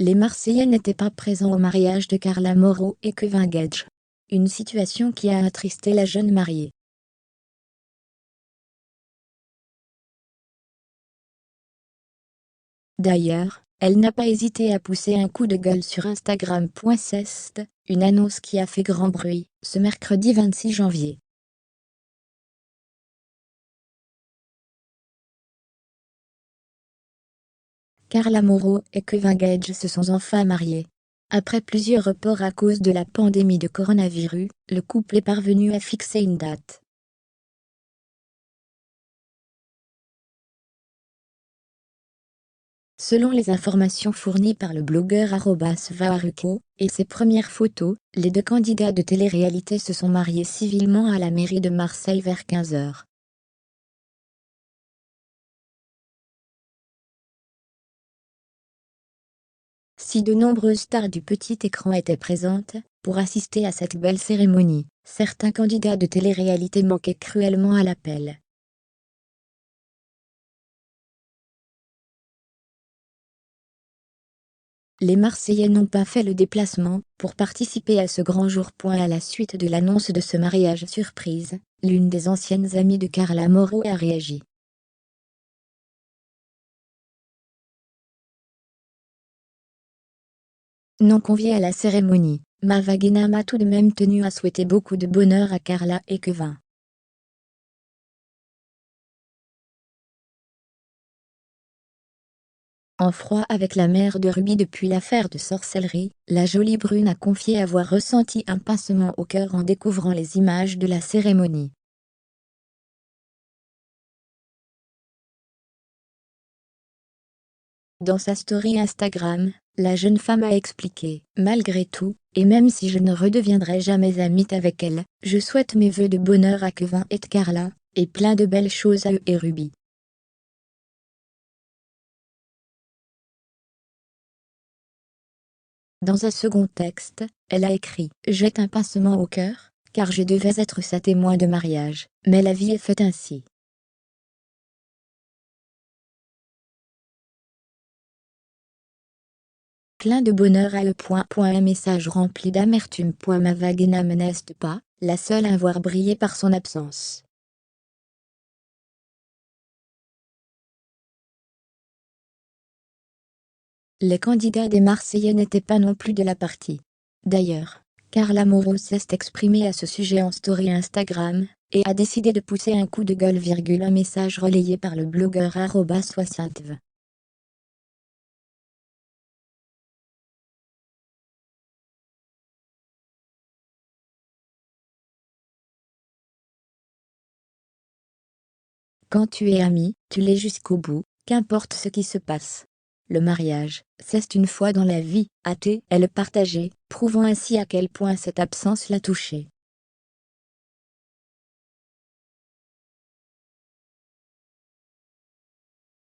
Les Marseillais n'étaient pas présents au mariage de Carla Morrow et Kevin Gage. Une situation qui a attristé la jeune mariée. D'ailleurs, elle n'a pas hésité à pousser un coup de gueule sur Instagram. C'est une annonce qui a fait grand bruit, ce mercredi 26 janvier. Carla Morrow et Kevin Gage se sont enfin mariés. Après plusieurs reports à cause de la pandémie de coronavirus, le couple est parvenu à fixer une date. Selon les informations fournies par le blogueur @vaharuko et ses premières photos, les deux candidats de télé-réalité se sont mariés civilement à la mairie de Marseille vers 15 h. Si de nombreuses stars du petit écran étaient présentes pour assister à cette belle cérémonie, certains candidats de télé-réalité manquaient cruellement à l'appel. Les Marseillais n'ont pas fait le déplacement pour participer à ce grand jour. À la suite de l'annonce de ce mariage surprise, l'une des anciennes amies de Carla Morrow a réagi. Non conviée à la cérémonie, Mavagena a tout de même tenu à souhaiter beaucoup de bonheur à Carla et Kevin. En froid avec la mère de Ruby depuis l'affaire de sorcellerie, la jolie brune a confié avoir ressenti un pincement au cœur en découvrant les images de la cérémonie. Dans sa story Instagram, la jeune femme a expliqué « Malgré tout, et même si je ne redeviendrai jamais amie avec elle, je souhaite mes vœux de bonheur à Kevin et Carla, et plein de belles choses à eux et Ruby. » Dans un second texte, elle a écrit « Jette un pincement au cœur, car je devais être sa témoin de mariage, mais la vie est faite ainsi. » Plein de bonheur à eux. Un message rempli d'amertume. Mavagena n'est pas la seule à avoir brillé par son absence. Les candidats des Marseillais n'étaient pas non plus de la partie. D'ailleurs, Carla Morrow s'est exprimée à ce sujet en story Instagram, et a décidé de pousser un coup de gueule. Un message relayé par le blogueur @soixante. Quand tu es ami, tu l'es jusqu'au bout, qu'importe ce qui se passe. Le mariage, c'est une fois dans la vie, a-t-elle partagé, prouvant ainsi à quel point cette absence l'a touchée.